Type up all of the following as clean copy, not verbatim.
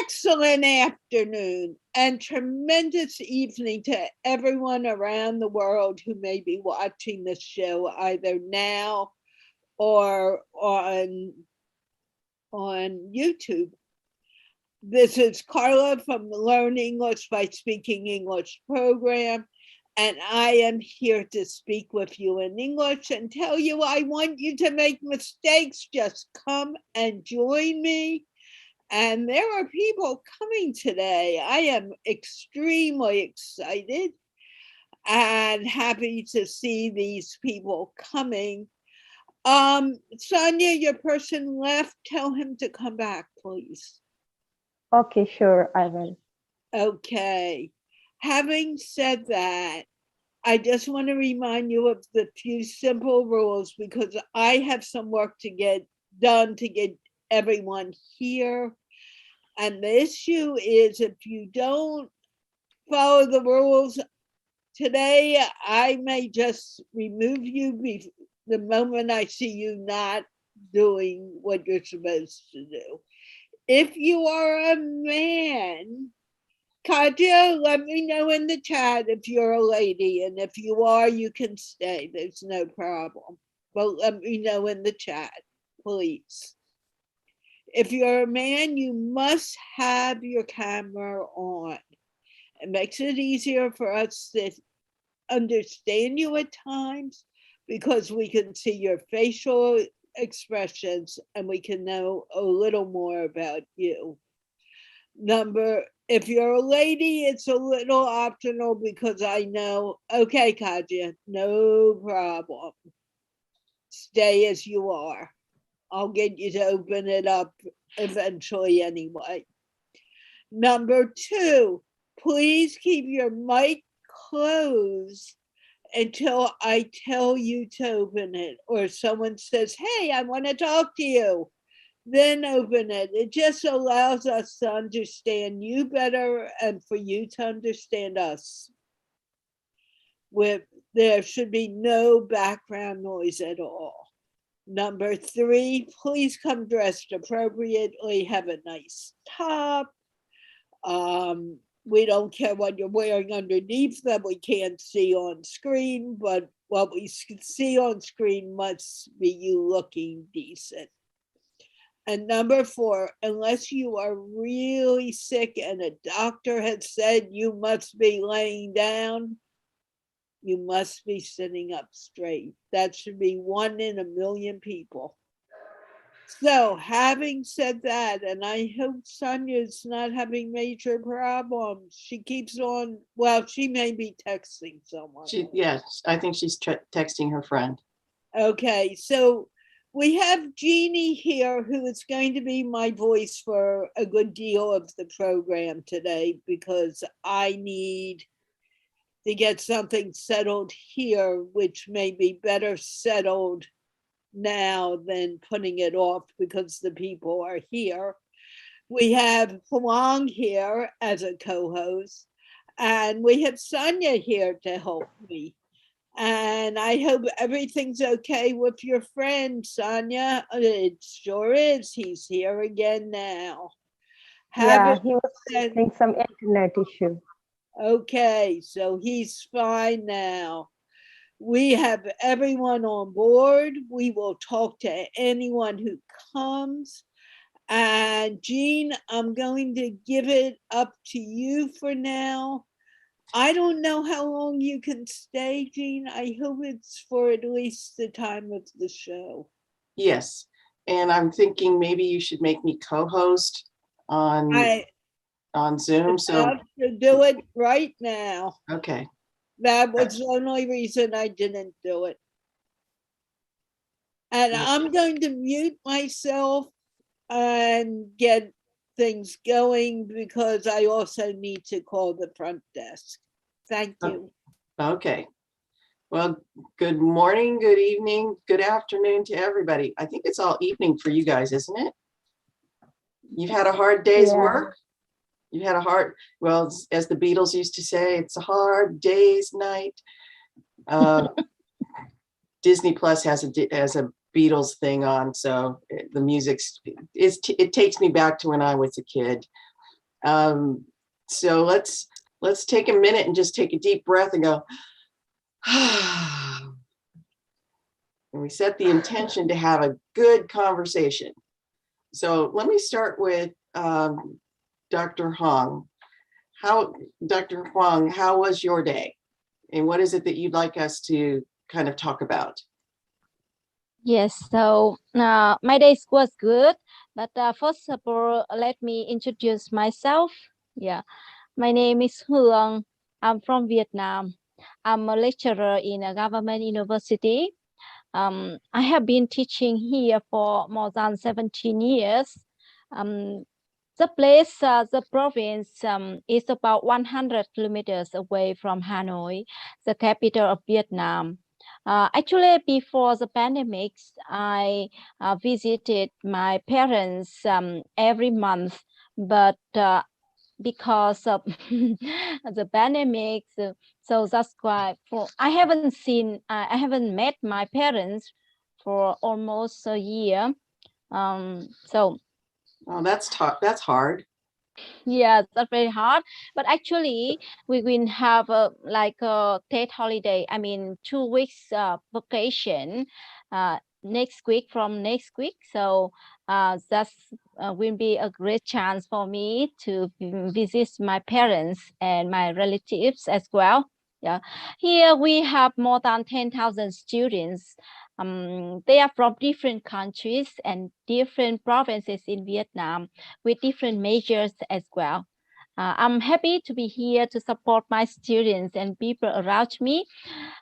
Excellent afternoon and tremendous evening to everyone around the world who may be watching this show either now or on YouTube. This is Carla from the Learn English by Speaking English program, and I am here to speak with you in English and tell you I want you to make mistakes. Just come and join me. And there are people coming today. I am extremely excited and happy to see these people coming. Sonia, your person left. Tell him to come back, please. Okay, sure, I will. Okay. Having said that, I just want to remind you of the few simple rules because I have some work to get done to get everyone here. And the issue is if you don't follow the rules today, I may just remove you the moment I see you not doing what you're supposed to do. If you are a man, Katya, let me know in the chat if you're a lady, and if you are, you can stay. There's no problem. But let me know in the chat, please. If you're a man, you must have your camera on. It makes it easier for us to understand you at times because we can see your facial expressions and we can know a little more about you. If you're a lady, it's a little optional because I know, okay, Katya, no problem. Stay as you are. I'll get you to open it up eventually anyway. Number 2, please keep your mic closed until I tell you to open it, or someone says, hey, I want to talk to you. Then open it. It just allows us to understand you better and for you to understand us. There should be no background noise at all. Number 3, please come dressed appropriately. Have a nice top. We don't care what you're wearing underneath that we can't see on screen, but what we see on screen must be you looking decent. And number 4, unless you are really sick and a doctor has said you must be laying down, you must be sitting up straight. That should be 1 in a million people. So having said that, and I hope Sonia's not having major problems. She keeps on, well, she may be texting someone. Yes, I think she's texting her friend. Okay, so we have Jeannie here who is going to be my voice for a good deal of the program today because I need to get something settled here, which may be better settled now than putting it off because the people are here. We have Huang here as a co-host, and we have Sonia here to help me. And I hope everything's okay with your friend, Sonia. It sure is. He's here again now. Yeah, he was facing some internet issue. Okay, so he's fine now. We have everyone on board. We will talk to anyone who comes. And Jean, I'm going to give it up to you for now. I don't know how long you can stay, Jean. I hope it's for at least the time of the show. Yes, and I'm thinking maybe you should make me co-host on Zoom. So I have to do it right now. Okay. That was the only reason I didn't do it. And I'm going to mute myself and get things going because I also need to call the front desk. Thank you. Okay. Well, good morning, good evening, good afternoon to everybody. I think it's all evening for you guys, isn't it? You've had a hard day's work. You had a hard, well, as the Beatles used to say, it's a hard day's night. Disney Plus has a Beatles thing on, so the it takes me back to when I was a kid. So let's take a minute and just take a deep breath and go. And we set the intention to have a good conversation. So let me start with Dr. Huang. Dr. Huang, how was your day? And what is it that you'd like us to kind of talk about? Yes, so my day was good, but first of all, let me introduce myself. Yeah, my name is Hương. I'm from Vietnam. I'm a lecturer in a government university. I have been teaching here for more than 17 years. The province is about 100 kilometers away from Hanoi, the capital of Vietnam. Actually, before the pandemic, I visited my parents every month, but because of the pandemic, so that's why I haven't met my parents for almost a year. So Oh, that's hard. yeah, that's very hard. But actually, we will have like a TED holiday. I mean, 2 weeks vacation next week from next week. So that's will be a great chance for me to visit my parents and my relatives as well. Yeah, here we have more than 10,000 students. They are from different countries and different provinces in Vietnam with different majors as well. I'm happy to be here to support my students and people around me.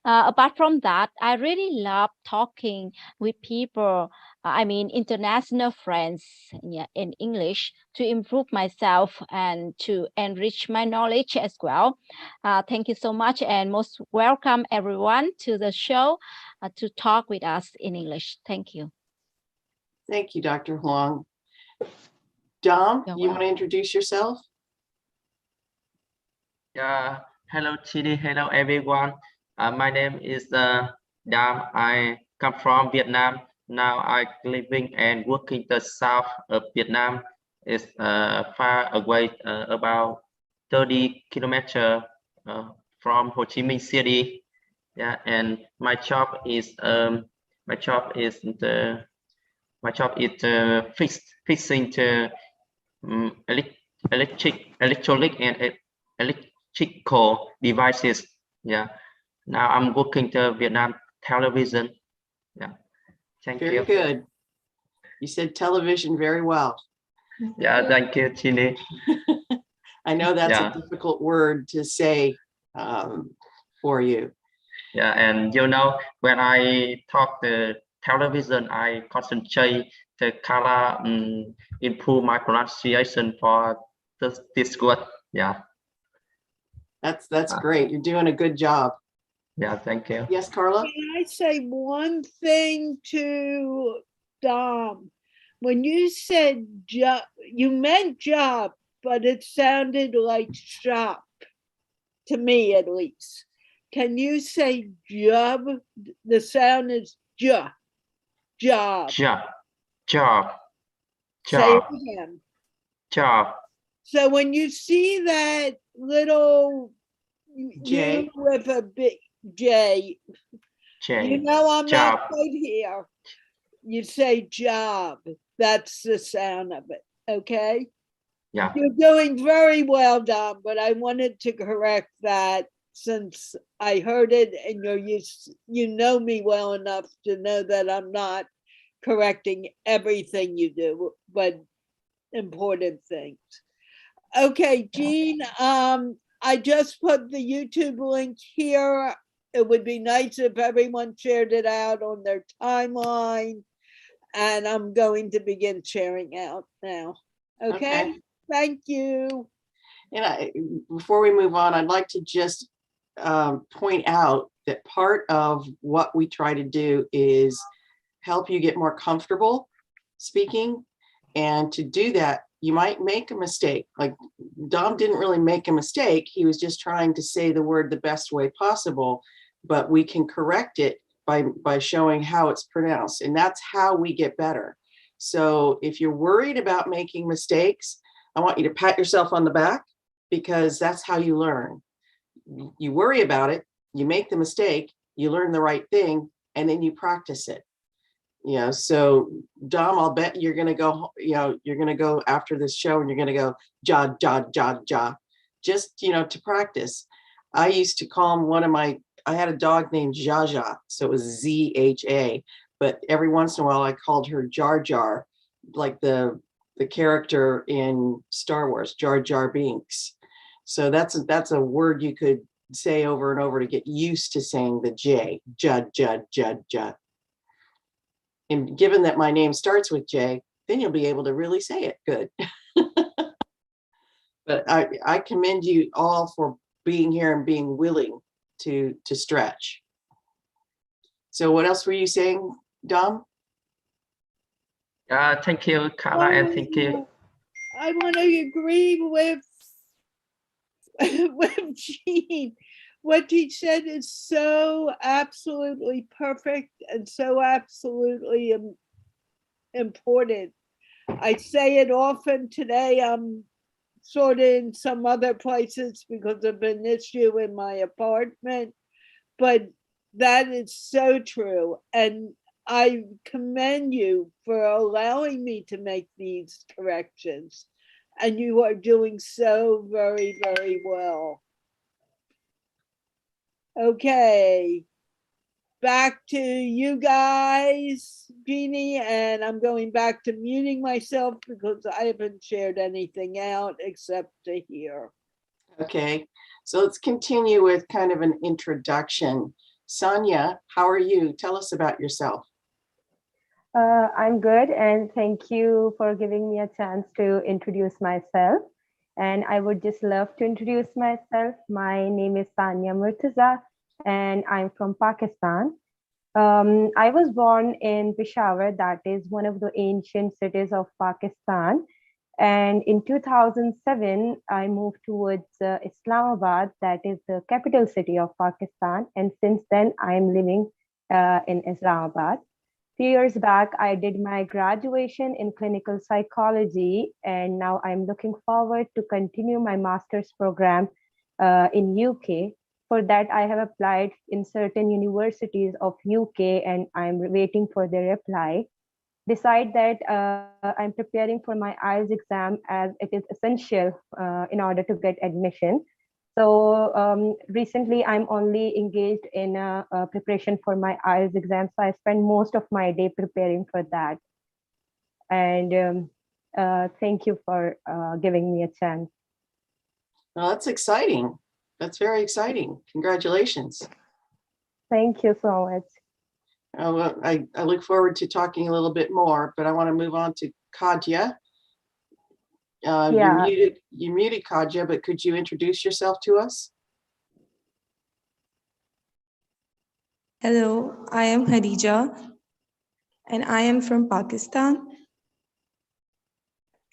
Apart from that, I really love talking with people, international friends, yeah, in English to improve myself and to enrich my knowledge as well. Thank you so much and most welcome everyone to the show to talk with us in English. Thank you. Thank you, Dr. Huang. Dom, You're you want to introduce yourself? Yeah, hello Chidi, hello everyone. My name is Dam. I come from Vietnam. Now I living and working the south of Vietnam. It's far away, about 30 kilometers from Ho Chi Minh City. Yeah, and my job is fixing the electronic and electrical devices. Yeah. Now I'm working to Vietnam television. Yeah. Thank Very you. good. You said television very well. Yeah, thank you, Chini. I know that's Yeah. a difficult word to say for you. Yeah, and you know, when I talk the television, I concentrate to Carla improve my pronunciation for this word. Yeah. That's great. You're doing a good job. Yeah, thank you. Yes, Carla? Can I say one thing to Dom? When you said job, you meant job, but it sounded like shop, to me at least. Can you say job? The sound is job. Job. Job. Say it Job. again. Job. So when you see that little J. U with a big J, J. you know I'm Job. not right here. You say job. That's the sound of it. Okay. Yeah. You're doing very well, Dom, but I wanted to correct that since I heard it and you know me well enough to know that I'm not correcting everything you do, but important things. Okay, Jean, I just put the YouTube link here. It would be nice if everyone shared it out on their timeline. And I'm going to begin sharing out now. Okay. Thank you. And before we move on, I'd like to just point out that part of what we try to do is help you get more comfortable speaking. And to do that, you might make a mistake. Like Dom didn't really make a mistake. He was just trying to say the word the best way possible, but we can correct it by showing how it's pronounced, and that's how we get better. So if you're worried about making mistakes, I want you to pat yourself on the back, because that's how you learn. You worry about it, you make the mistake, you learn the right thing, and then you practice it. So Dom, I'll bet you're gonna go, you're gonna go after this show and you're gonna go ja, ja, ja, ja, just, to practice. I used to call him I had a dog named Jaja, so it was Z-H-A, but every once in a while I called her Jar Jar, like the character in Star Wars, Jar Jar Binks. So that's a word you could say over and over to get used to saying the J, Jud, Jud, Jud, Jud. And given that my name starts with J, then you'll be able to really say it good. But I commend you all for being here and being willing to stretch. So what else were you saying, Dom? Thank you, Carla, and thank you. I want to agree with Jean. What he said is so absolutely perfect and so absolutely important. I say it often today. I'm sort of in some other places because of an issue in my apartment, but that is so true. And I commend you for allowing me to make these corrections. And you are doing so very, very well. Okay, back to you guys, Jeannie, and I'm going back to muting myself because I haven't shared anything out except to here. Okay, so let's continue with kind of an introduction. Sonia, how are you? Tell us about yourself. I'm good, and thank you for giving me a chance to introduce myself. And I would just love to introduce myself. My name is Sania Murtaza, and I'm from Pakistan. I was born in Peshawar, that is one of the ancient cities of Pakistan. And in 2007, I moved towards Islamabad, that is the capital city of Pakistan. And since then, I'm living in Islamabad. Few years back, I did my graduation in clinical psychology, and now I'm looking forward to continue my master's program in UK. For that, I have applied in certain universities of UK, and I'm waiting for their reply. Beside that, I'm preparing for my IELTS exam, as it is essential in order to get admission. So recently, I'm only engaged in preparation for my IELTS exam. So I spend most of my day preparing for that. And thank you for giving me a chance. Well, that's exciting. That's very exciting. Congratulations. Thank you so much. Well, I look forward to talking a little bit more, but I want to move on to Kadya. Yeah. You're muted, Kadya, but could you introduce yourself to us? Hello, I am Khadija, and I am from Pakistan.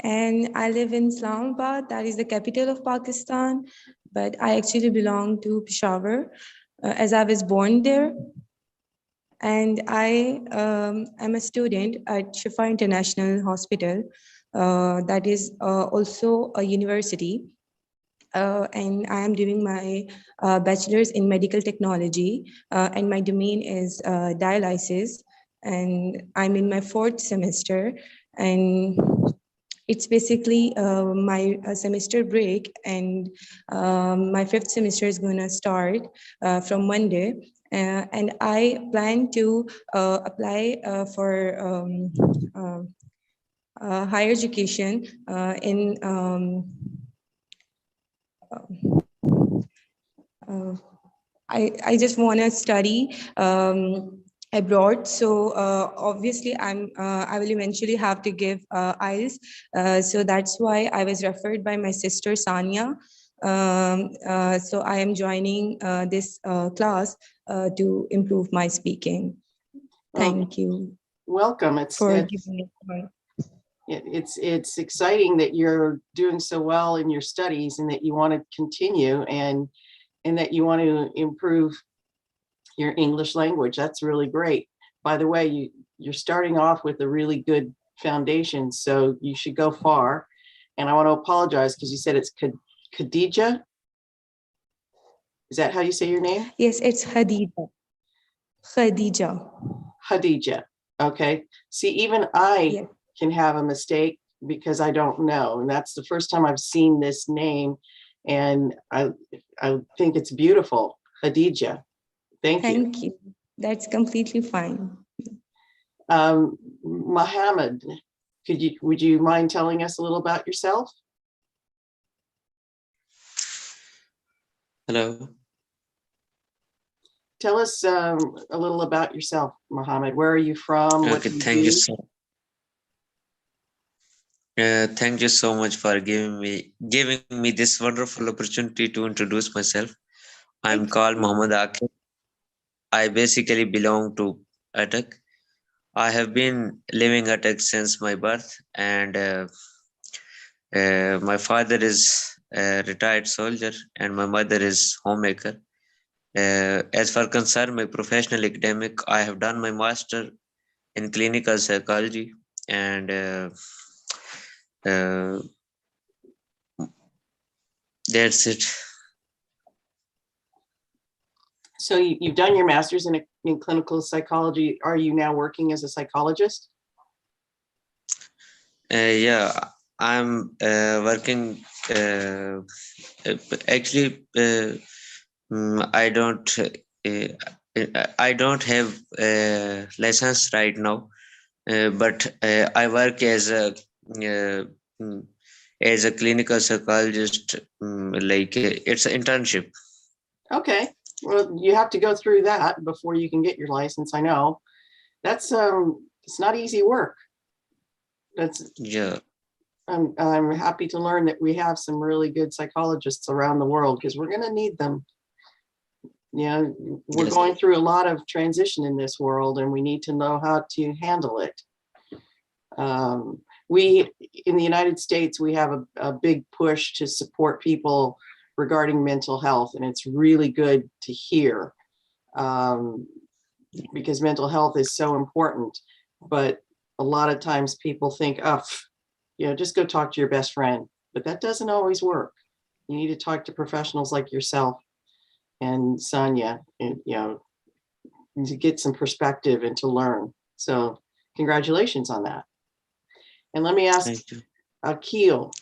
And I live in Islamabad, that is the capital of Pakistan, but I actually belong to Peshawar, as I was born there. And I am a student at Shifa International Hospital, that is also a university. And I am doing my bachelor's in medical technology, and my domain is dialysis, and I'm in my 4th semester, and it's basically my semester break, and my 5th semester is going to start from Monday, and I plan to apply for higher education in I just want to study abroad. So obviously I will eventually have to give IELTS. So that's why I was referred by my sister Sania. So I am joining this class to improve my speaking. Thank you. Welcome. It's exciting that you're doing so well in your studies and that you want to continue and that you want to improve your English language. That's really great. By the way, you're starting off with a really good foundation, so you should go far. And I want to apologize because you said it's Khadija. Is that how you say your name? Yes, it's Khadija. Khadija. Khadija. Okay. See, even I Yes. can have a mistake because I don't know. And that's the first time I've seen this name. And I think it's beautiful. Khadija. Thank you. Thank you. That's completely fine. Mohammed, would you mind telling us a little about yourself? Hello. Tell us a little about yourself, Mohammed. Where are you from? What Okay, do you thank do? you so. Thank you so much for giving me this wonderful opportunity to introduce myself. I'm called Mohammad Akif. I basically belong to Atak. I have been living Atak since my birth, and my father is a retired soldier, and my mother is homemaker. As for concern my professional academic, I have done my master in clinical psychology, and that's it. So you've done your master's in clinical psychology. Are you now working as a psychologist? Yeah, I'm working. Actually, I don't have a license right now, but I work as a clinical psychologist. Like it's an internship. Okay. Well, you have to go through that before you can get your license. I know that's it's not easy work. Yeah. I'm happy to learn that we have some really good psychologists around the world because we're going to need them. Yeah, we're Yes. going through a lot of transition in this world, and we need to know how to handle it. We in the United States, we have a big push to support people regarding mental health, and it's really good to hear because mental health is so important. But a lot of times people think, oh, just go talk to your best friend, but that doesn't always work. You need to talk to professionals like yourself and Sonia, and, to get some perspective and to learn. So congratulations on that. And let me ask Thank you. Akil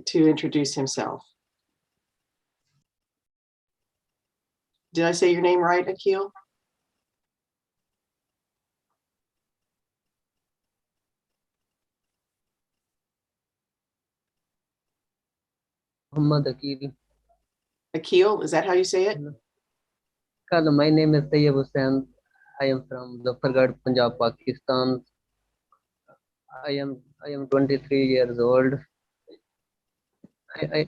to introduce himself. Did I say your name right, Akil? Muhammad Akil. Akil, is that how you say it? Carla, my name is Tayyab Hussain. I am from Zafargarh, Punjab, Pakistan. I am 23 years old. Yes.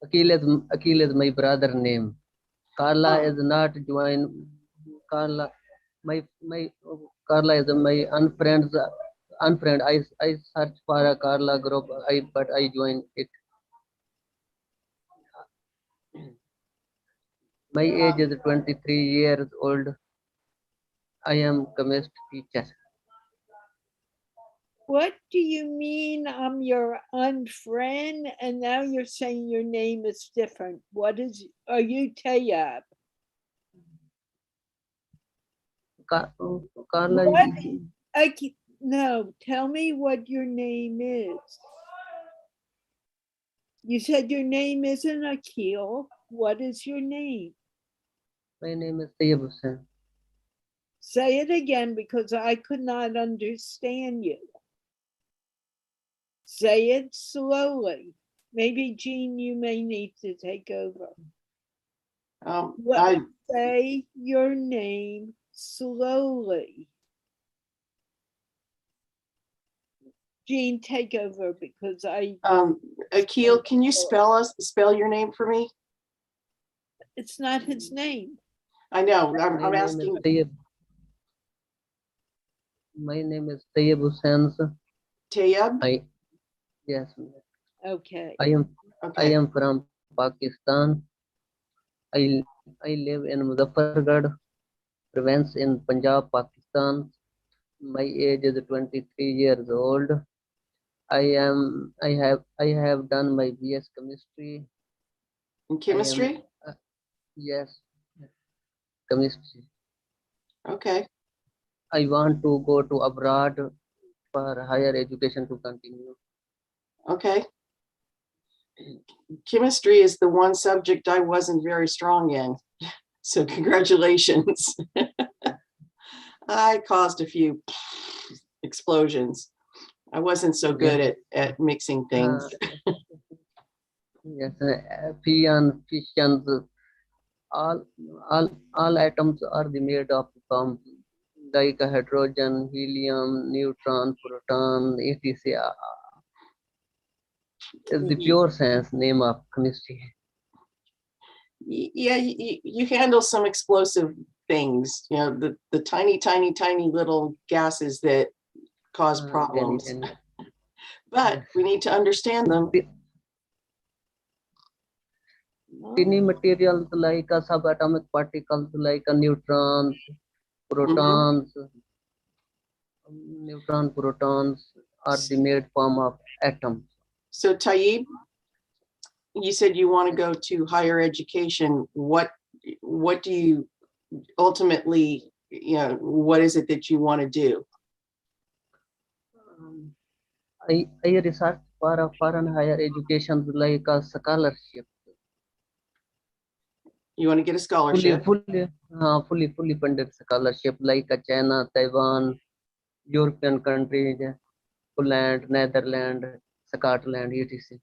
Akil is my brother name. Carla is not joined. Carla, my Carla is my unfriend. I search for a Carla group. But I joined it. My age is 23 years old. I am chemist teacher. What do you mean I'm your unfriend? And now you're saying your name is different. Are you Tayyab? Carla, no, tell me what your name is. You said your name isn't Akil. What is your name? my name is Tayyab Hussain. Say it again because I could not understand you. Say it slowly. Maybe Jean, you may need to take over. Say your name slowly. Jean, take over because Akil, can you spell your name for me? It's not his name. I know. I'm asking. My name is Tayyab Hussain. Tayyab? Yes. Okay. I am from Pakistan. I live in Muzaffargarh province in Punjab, Pakistan. My age is 23 years old. I have done my BS chemistry. In I am chemistry? yes, chemistry. Okay. I want to go to abroad for higher education to continue. Okay. Chemistry is the one subject I wasn't very strong in. So congratulations. I caused a few explosions. I wasn't so good Yes, at mixing things. yes, fissions, all, all atoms are the made of from like a hydrogen, helium, neutron, proton, etc. Is the pure science name of chemistry. Yeah, you handle some explosive things, you know, the tiny, tiny, tiny little gases that cause problems, but Yes. we need to understand them. Tiny materials like a subatomic particles like a neutrons, protons, protons are the made form of atoms. So Taib, you said you want to go to higher education. What do you ultimately, you know, what is it that you want to do? I research for a foreign higher education like a scholarship. You want to get a scholarship? Fully funded scholarship like a China, Taiwan, European countries, Poland, Netherlands, Scotland, etc.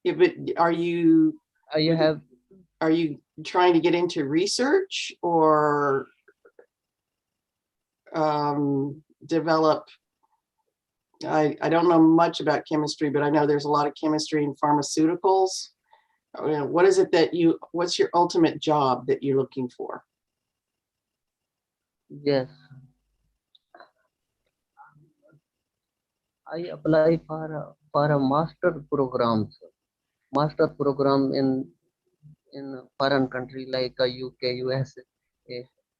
Yeah, but are you I trying to get into research or develop? I don't know much about chemistry, but I know there's a lot of chemistry in pharmaceuticals. What is it that what's your ultimate job that you're looking for? yes, I apply for a master program in a foreign country like a UK, US.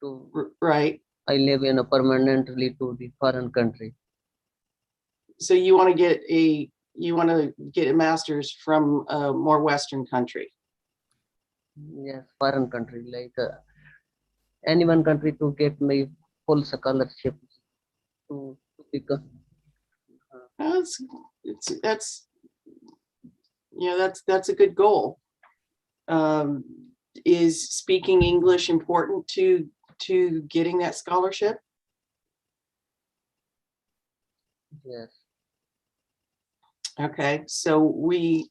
To Right. I live in a permanently to the foreign country. So you want to get a master's from a more Western country? Yes, foreign country like any one country to get my full scholarship to become. That's that's a good goal. Is speaking English important to getting that scholarship? Yes. Okay, so we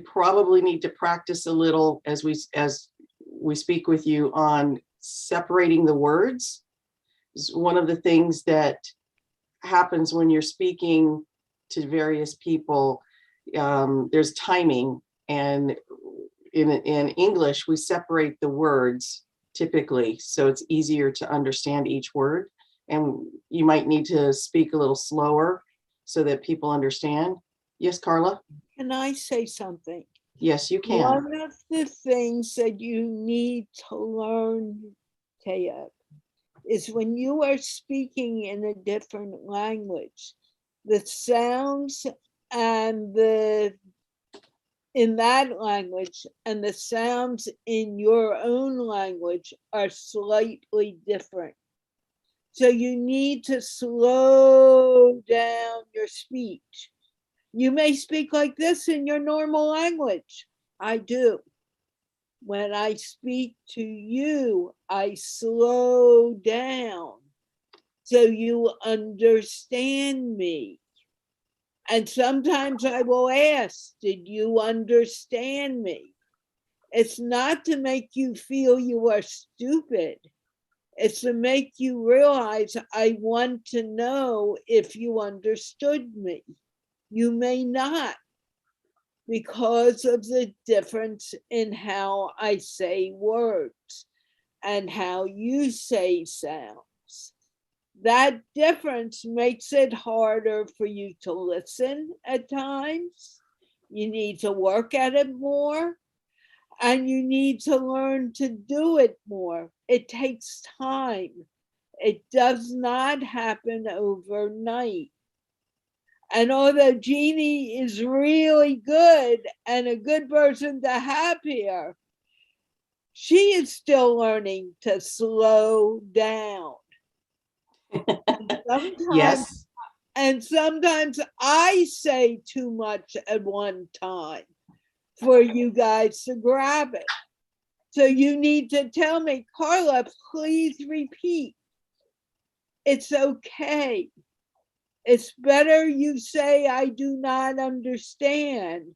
probably need to practice a little as we speak with you on separating the words. One of the things that happens when you're speaking to various people, there's timing, and in English we separate the words typically, so it's easier to understand each word, and you might need to speak a little slower so that people understand. Yes, Carla? Can I say something? Yes, you can. One of the things that you need to learn, Taya, is when you are speaking in a different language, the sounds and in that language and the sounds in your own language are slightly different. So you need to slow down your speech. You may speak like this in your normal language. I do. When I speak to you, I slow down so you understand me. And sometimes I will ask, did you understand me? It's not to make you feel you are stupid. It's to make you realize I want to know if you understood me. You may not, because of the difference in how I say words and how you say sounds. That difference makes it harder for you to listen at times. You need to work at it more. And you need to learn to do it more. It takes time. It does not happen overnight. And although Jeannie is really good and a good person to have here, she is still learning to slow down. Yes. And sometimes I say too much at one time for you guys to grab it. So you need to tell me, Carla, please repeat. It's okay. It's better you say I do not understand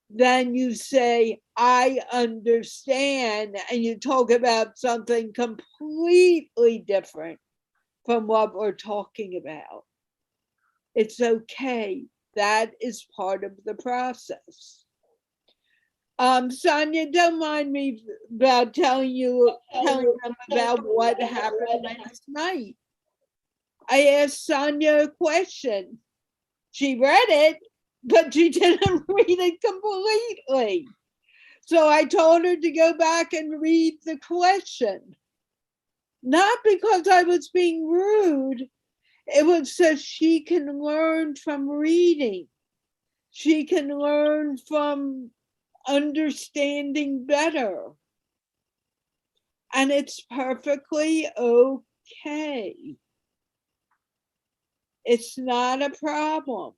than you say I understand and you talk about something completely different from what we're talking about. It's okay. That is part of the process. Sonia, don't mind me about telling them about what happened last night. I asked Sonia a question. She read it, but she didn't read it completely. So I told her to go back and read the question. Not because I was being rude, it was so she can learn from reading. She can learn from understanding better. And it's perfectly okay. It's not a problem.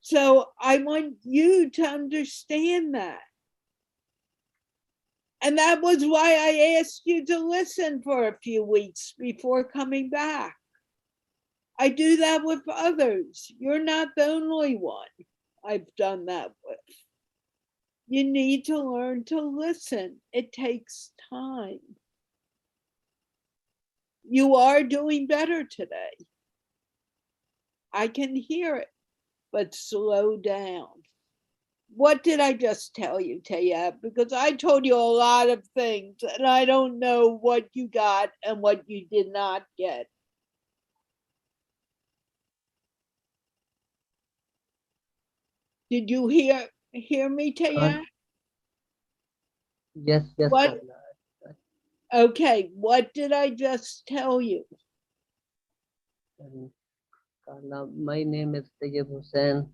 So I want you to understand that. And that was why I asked you to listen for a few weeks before coming back. I do that with others. You're not the only one I've done that with. You need to learn to listen. It takes time. You are doing better today. I can hear it, but slow down. What did I just tell you, Taya? Because I told you a lot of things and I don't know what you got and what you did not get. Did you hear me, Taya? Yes, yes, What? Carla. Okay, what did I just tell you? Carla, my name is Tayyib Hussain.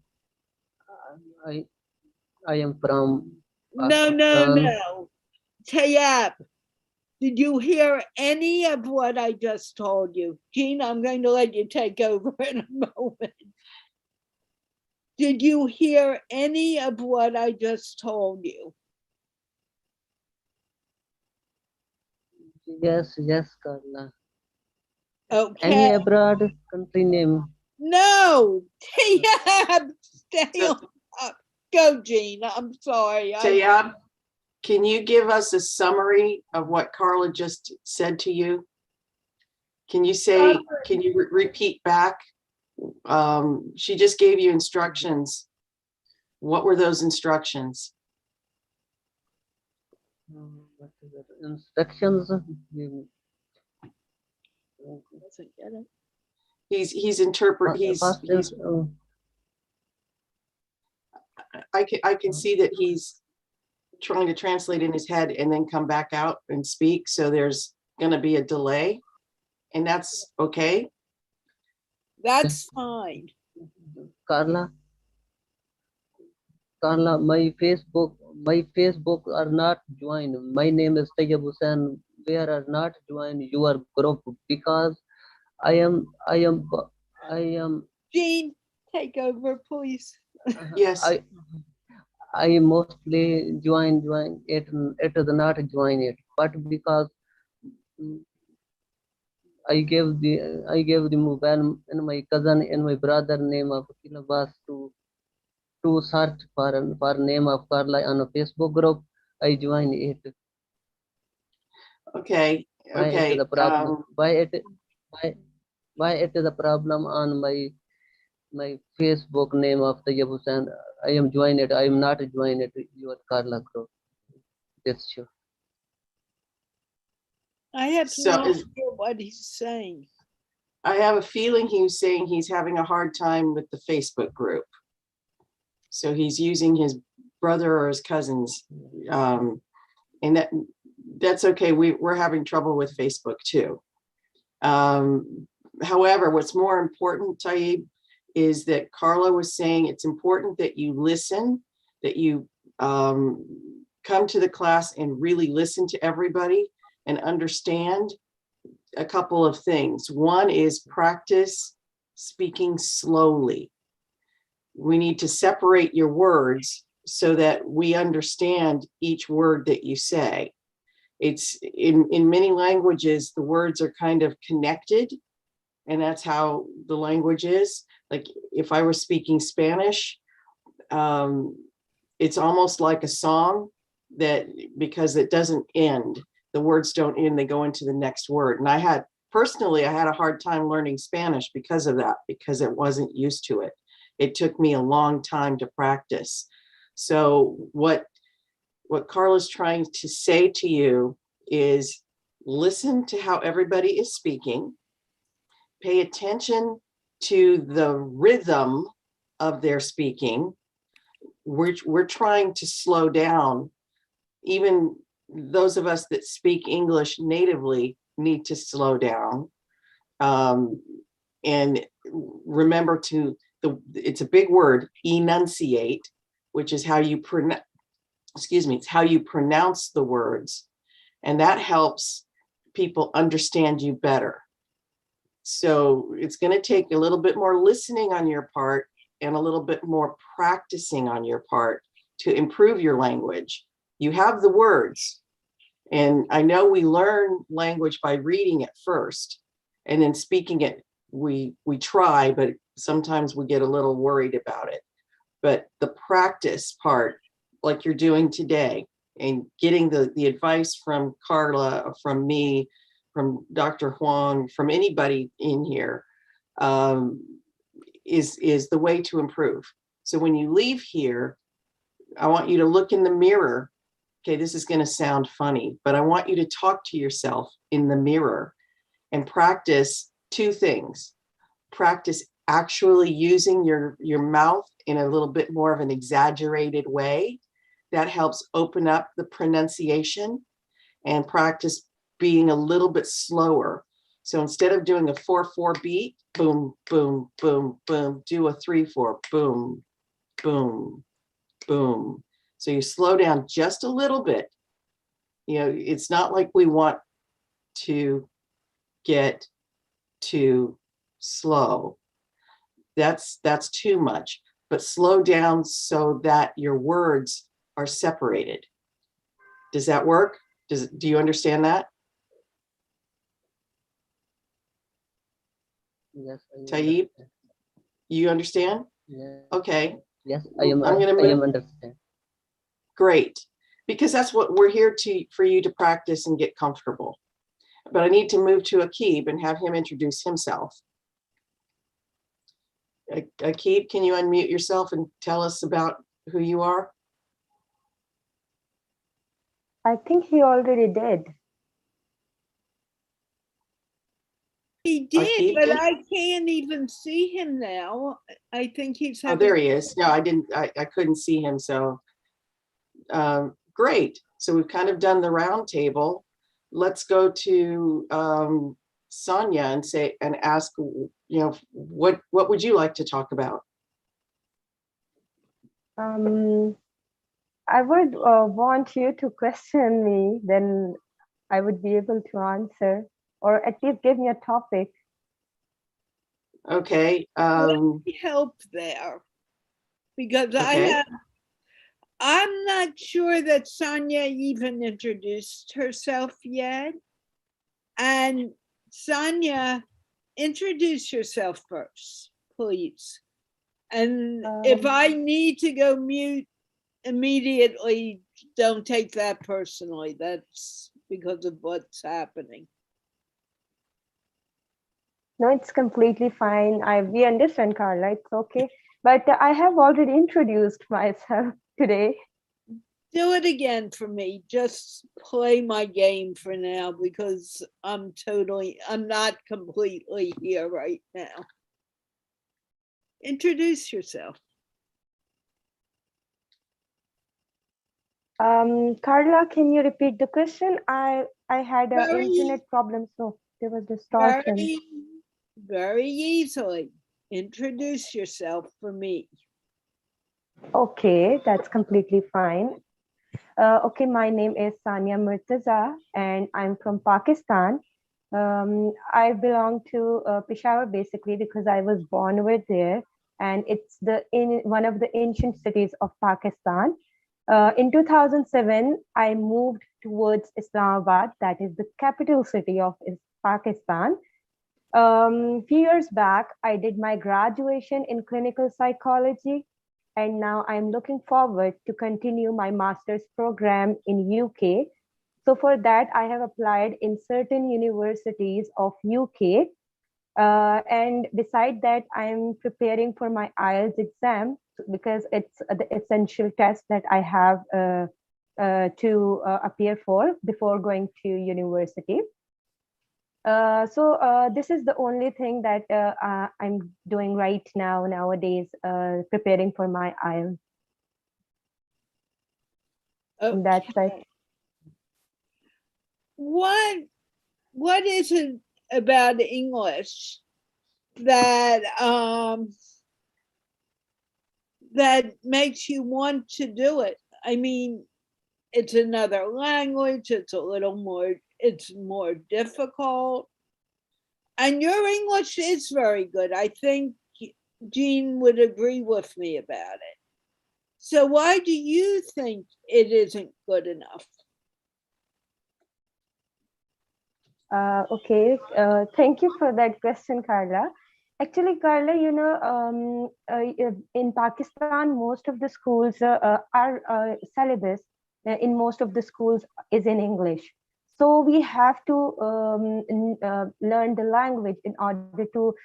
I I am from Pakistan. No. Tayab, did you hear any of what I just told you? Jean, I'm going to let you take over in a moment. Did you hear any of what I just told you? Yes, yes, Carla. Okay. Any abroad country name? No, Tayab, stay on up. Go, Jean. I'm sorry. Tayab, can you give us a summary of what Carla just said to you? Can you repeat back? She just gave you instructions. What were those instructions? What is it? Instructions. He's interpret. I can see that he's trying to translate in his head and then come back out and speak. So there's going to be a delay, and that's okay. That's fine. Carla, my Facebook are not joined. My name is Tayyib Hussain. We are not joined your group because I am. Jean, take over, please. Yes. I mostly join it. It is not join it, but because I gave the mobile and my cousin and my brother name of Kilabas to search for name of Carla on a Facebook group. I join it. Okay. Why it is a problem? Why it is a problem on my Facebook name of the Yabusan? I am join it. I am not join it. Your Carla group. That's sure. I have no idea what he's saying. I have a feeling he was saying he's having a hard time with the Facebook group. So he's using his brother or his cousins. And that's okay. We're having trouble with Facebook too. However, what's more important, Taib, is that Carla was saying it's important that you listen, that you come to the class and really listen to everybody and understand a couple of things. One is practice speaking slowly. We need to separate your words so that we understand each word that you say. It's in many languages, the words are kind of connected, and that's how the language is. Like if I were speaking Spanish, it's almost like a song that, because it doesn't end, the words don't end, they go into the next word. And I had a hard time learning Spanish because of that, because it wasn't used to it. It took me a long time to practice. So what Carla's trying to say to you is listen to how everybody is speaking, pay attention to the rhythm of their speaking. We're trying to slow down. Even those of us that speak English natively need to slow down. And remember it's a big word, enunciate, which is how you it's how you pronounce the words. And that helps people understand you better. So it's going to take a little bit more listening on your part and a little bit more practicing on your part to improve your language. You have the words. And I know we learn language by reading it first, and then speaking it, we try, but sometimes we get a little worried about it. But the practice part, like you're doing today, and getting the advice from Carla, from me, from Dr. Huang, from anybody in here, is the way to improve. So when you leave here, I want you to look in the mirror. Okay, this is going to sound funny, but I want you to talk to yourself in the mirror and practice two things. Practice actually using your mouth in a little bit more of an exaggerated way. That helps open up the pronunciation, and practice being a little bit slower. So instead of doing a 4/4 beat, boom, boom, boom, boom, do a 3/4, boom, boom, boom. So you slow down just a little bit. You know, it's not like we want to get too slow. That's too much, but slow down so that your words are separated. Does that work? Do you understand that? Yes, Taib, you understand? yes, Okay. yes, I am understand. Great, because that's what we're here for you to practice and get comfortable. But I need to move to Akib and have him introduce himself. Akib, can you unmute yourself and tell us about who you are? I think he already did. He did, Akib, but I can't even see him now. I think he's oh, having. there he is. No, I couldn't see him. So great. So we've kind of done the round table. Let's go to Sonia and ask, you know, what would you like to talk about? I would want you to question me, then I would be able to answer, or at least give me a topic. Okay. Let me help there, because Okay. I'm not sure that Sonia even introduced herself yet. And Sonia, introduce yourself first, please. And if I need to go mute immediately, don't take that personally. That's because of what's happening. No, it's completely fine. We understand, Carla. It's okay. But I have already introduced myself today. Do it again for me. Just play my game for now, because I'm not completely here right now. Introduce yourself. Carla, can you repeat the question? I had an Very, internet problem, so there was distortion. very easily. Introduce yourself for me. Okay, that's completely fine. Okay, my name is Sania Murtaza, and I'm from Pakistan. I belong to Peshawar basically because I was born over there, and it's in one of the ancient cities of Pakistan. In 2007, I moved towards Islamabad, that is the capital city of Pakistan. Few years back, I did my graduation in clinical psychology, and now I'm looking forward to continue my master's program in UK. So for that, I have applied in certain universities of UK. And beside that, I'm preparing for my IELTS exam because it's the essential test that I have to appear for before going to university. So this is the only thing that I'm doing right now nowadays, preparing for my IELTS. Okay. That's it. What is it about English that that makes you want to do it? I mean, it's another language, it's more difficult. And your English is very good. I think Jean would agree with me about it. So why do you think it isn't good enough? Okay, thank you for that question, Carla. Actually, Carla, in Pakistan, most of the schools are syllabus in most of the schools is in English. So we have to learn the language in order to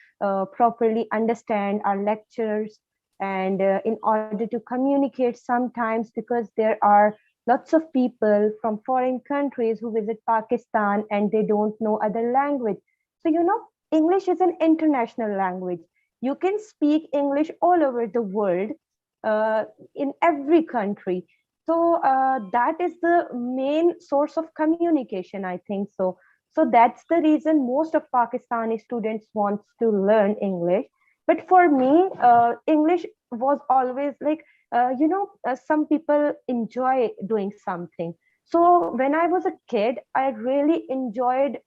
properly understand our lectures and in order to communicate sometimes because there are lots of people from foreign countries who visit Pakistan and they don't know other language. So, English is an international language. You can speak English all over the world, in every country. So that is the main source of communication, I think so. So that's the reason most of Pakistani students wants to learn English. But for me, English was always like, some people enjoy doing something. So when I was a kid, I really enjoyed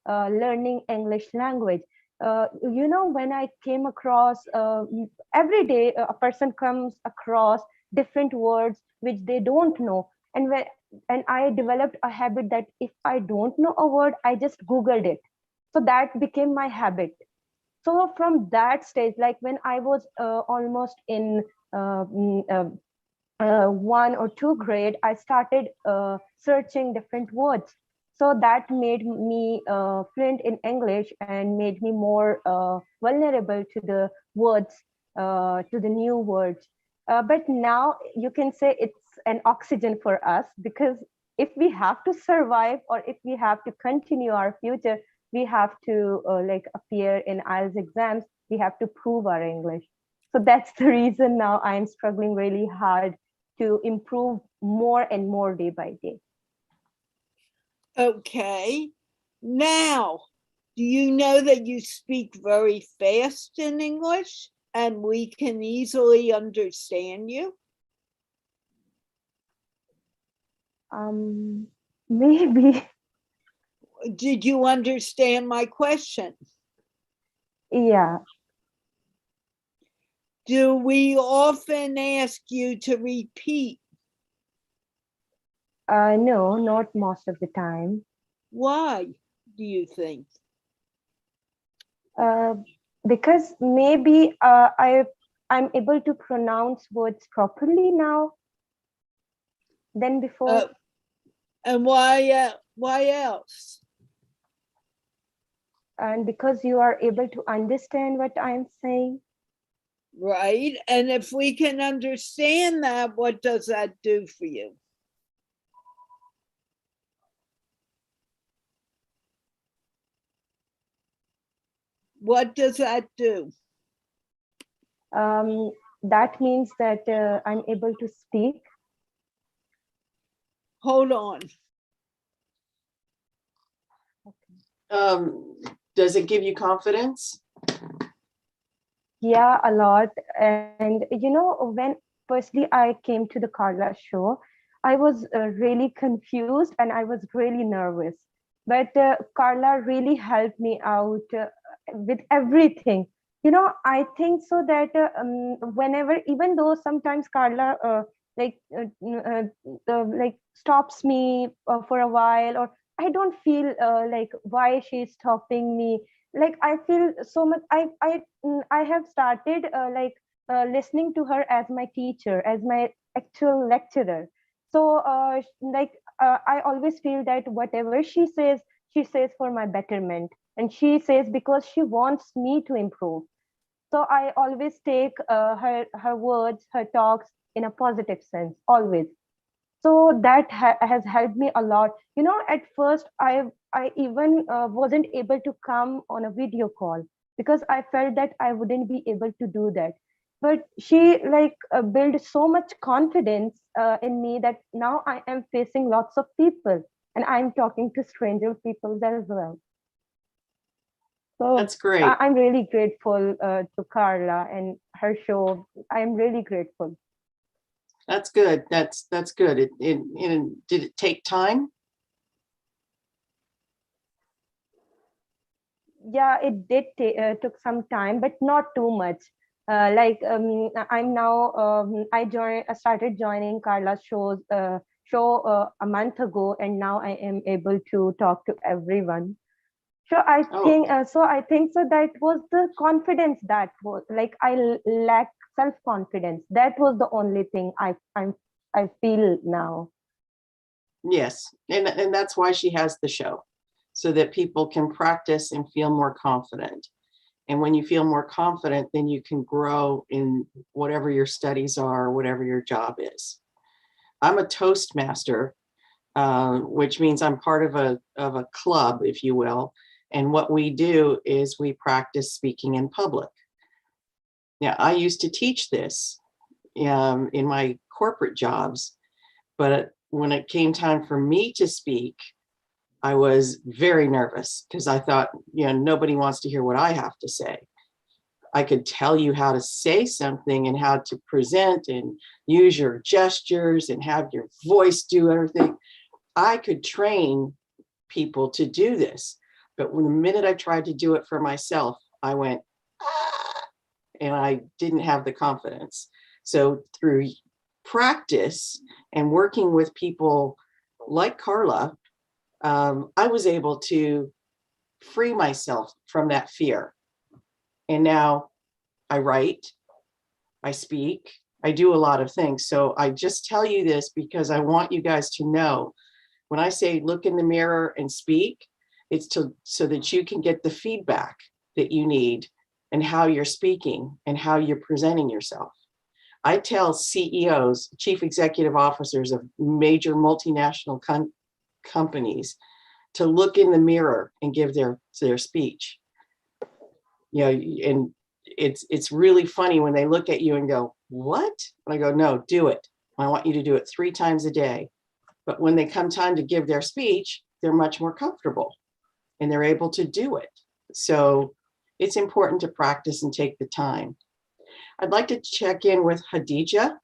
learning English language. When I came across, every day a person comes across different words which they don't know. And I developed a habit that if I don't know a word, I just Googled it. So that became my habit. So from that stage, like when I was almost in uh, mm, uh, 1 or 2 grade, I started searching different words. So that made me fluent in English and made me more vulnerable to the words, to the new words. But now you can say it's an oxygen for us because if we have to survive or if we have to continue our future, we have to like appear in IELTS exams. We have to prove our English. So that's the reason now I'm struggling really hard to improve more and more day by day. Okay. Now, do you know that you speak very fast in English and we can easily understand you? Maybe. Did you understand my question? Yeah. Do we often ask you to repeat? No, not most of the time. Why do you think? Because maybe I'm able to pronounce words properly now than before. And why else? And because you are able to understand what I'm saying. Right. And if we can understand that, what does that do for you? What does that do? That means that I'm able to speak. hold on. Does it give you confidence? Yeah, a lot. And when firstly I came to the Carla show, I was really confused and I was really nervous. But Carla really helped me out with everything. I think so that whenever, even though sometimes Carla like stops me for a while, or I don't feel like why she's stopping me. Like I feel so much. I have started listening to her as my teacher, as my actual lecturer. So I always feel that whatever she says for my betterment, and she says because she wants me to improve. So I always take her words, her talks in a positive sense, always. So that has helped me a lot. At first I even wasn't able to come on a video call because I felt that I wouldn't be able to do that. But she built so much confidence in me that now I am facing lots of people and I'm talking to stranger people as well. So That's great. I'm really grateful to Carla and her show. I'm really grateful. That's good. That's good. Did it take time? Yeah, it did took some time, but not too much. I'm now I started joining Carla's show a month ago, and now I am able to talk to everyone. So I think so that was the confidence that was like lack self-confidence. That was the only thing I feel now. Yes, and that's why she has the show, so that people can practice and feel more confident. And when you feel more confident, then you can grow in whatever your studies are, whatever your job is. I'm a Toastmaster, which means I'm part of a club, if you will. And what we do is we practice speaking in public. Now, I used to teach this in my corporate jobs, but when it came time for me to speak, I was very nervous because I thought, nobody wants to hear what I have to say. I could tell you how to say something and how to present and use your gestures and have your voice do everything. I could train people to do this. But when the minute I tried to do it for myself, I went, ah, and I didn't have the confidence. So through practice and working with people like Carla, I was able to free myself from that fear. And now I write, I speak, I do a lot of things. So I just tell you this because I want you guys to know, when I say look in the mirror and speak, it's so that you can get the feedback that you need and how you're speaking and how you're presenting yourself. I tell CEOs, chief executive officers of major multinational companies to look in the mirror and give their speech. And it's really funny when they look at you and go, what? And I go, no, do it. I want you to do it 3 times a day. But when they come time to give their speech, they're much more comfortable and they're able to do it. So it's important to practice and take the time. I'd like to check in with Hadija.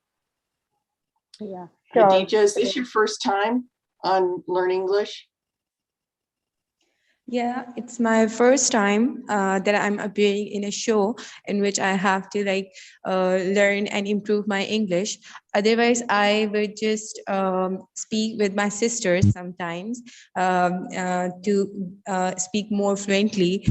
Yeah, sure. Hadija, is this your first time on Learn English? Yeah, it's my first time that I'm appearing in a show in which I have to learn and improve my English. Otherwise, I would just speak with my sisters sometimes to speak more fluently.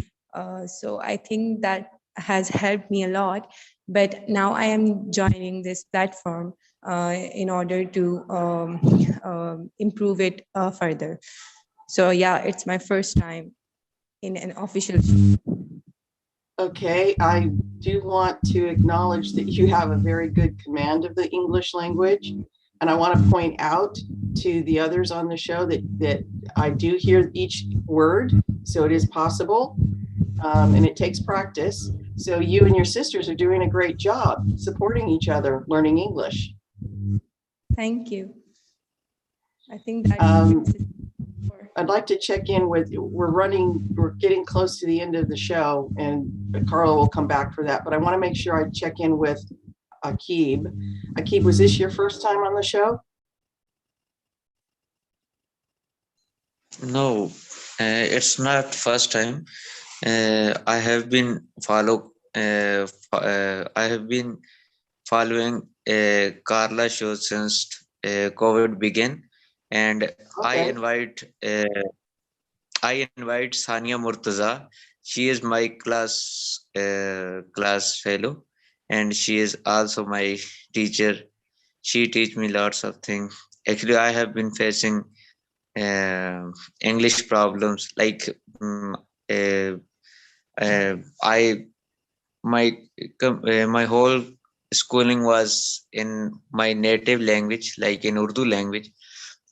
So I think that has helped me a lot. But now I am joining this platform in order to improve it further. So yeah, it's my first time in an official show. Okay, I do want to acknowledge that you have a very good command of the English language. And I want to point out to the others on the show that I do hear each word, so it is possible, and it takes practice. So you and your sisters are doing a great job supporting each other, learning English. Thank you. I think that Um, is I'd like to check in with, we're getting close to the end of the show, and Carla will come back for that, but I want to make sure I check in with Akib. Akib, was this your first time on the show? No, it's not first time. I have been I have been following Carla show since COVID began, and Okay. I invite Sania Murtaza. She is my class fellow, and she is also my teacher. She teach me lots of things. Actually, I have been facing English problems like uh, I my whole schooling was in my native language, like in Urdu language.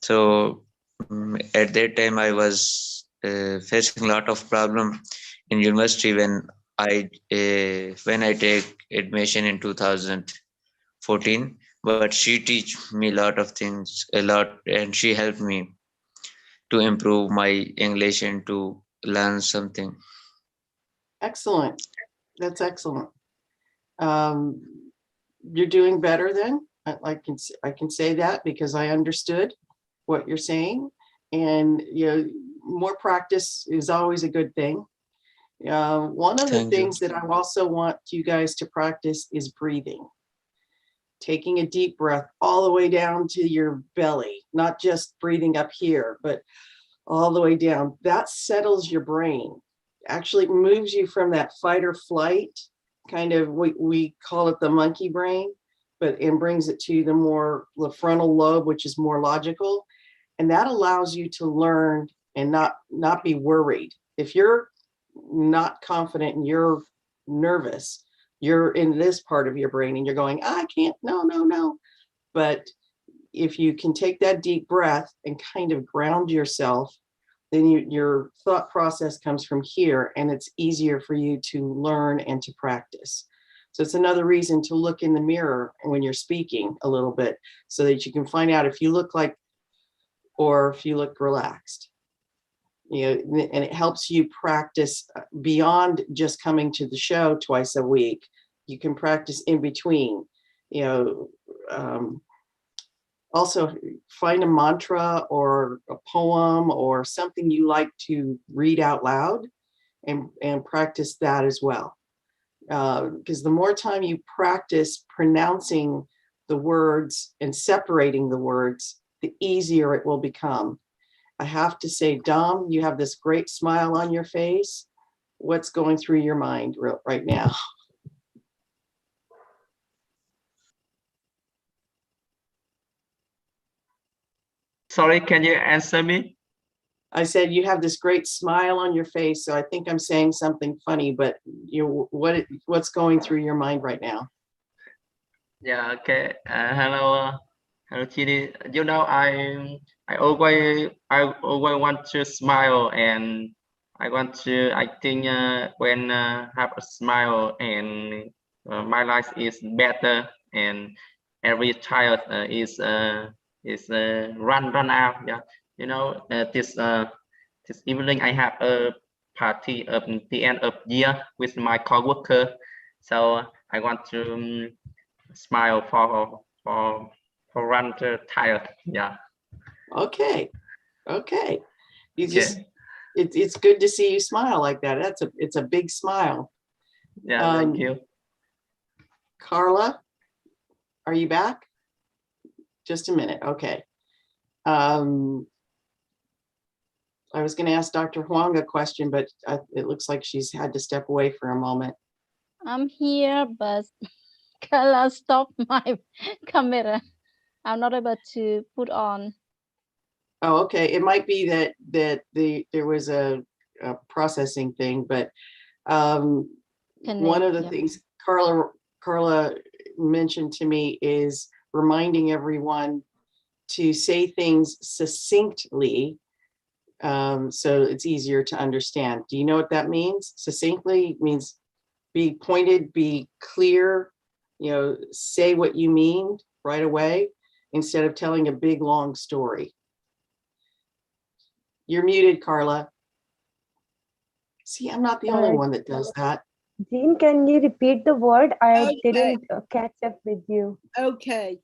So at that time, I was facing a lot of problem in university when I take admission in 2014. But she teach me a lot of things, a lot, and she helped me to improve my English and to learn something. Excellent. That's excellent. You're doing better then. I can say that because I understood what you're saying, and more practice is always a good thing. One of the Thank you. things that I also want you guys to practice is breathing. Taking a deep breath all the way down to your belly, not just breathing up here, but all the way down. That settles your brain. Actually moves you from that fight or flight kind of, we call it the monkey brain, and brings it to the frontal lobe, which is more logical. And that allows you to learn and not be worried. If you're not confident and you're nervous, you're in this part of your brain and you're going, I can't, no. But if you can take that deep breath and kind of ground yourself, then your thought process comes from here, and it's easier for you to learn and to practice. So it's another reason to look in the mirror when you're speaking a little bit, so that you can find out if you look like, or if you look relaxed. And it helps you practice beyond just coming to the show twice a week. You can practice in between. Also find a mantra or a poem or something you like to read out loud, and practice that as well. Because the more time you practice pronouncing the words and separating the words, the easier it will become. I have to say, Dom, you have this great smile on your face. What's going through your mind right now? Sorry, can you answer me? I said you have this great smile on your face, so I think I'm saying something funny, but what's going through your mind right now? Yeah, okay. Hello, Chidi. I always want to smile, and I think when have a smile, and my life is better, and every child is run out. Yeah, this evening I have a party at the end of year with my coworker, so I want to smile for run tired. Yeah. Okay. You just, it's good to see you smile like that. It's a big smile. Yeah, thank you. Carla, are you back? Just a minute. Okay. I was going to ask Dr. Huang a question, but it looks like she's had to step away for a moment. I'm here, but Carla stopped my camera. I'm not able to put on. Oh, okay. It might be that there was a processing thing, but one of the things Carla mentioned to me is reminding everyone to say things succinctly, so it's easier to understand. Do you know what that means? Succinctly means be pointed, be clear, say what you mean right away, instead of telling a big long story. You're muted, Carla. See, I'm not the only one that does that. Jean, can you repeat the word? I Okay. didn't catch up with you. Okay.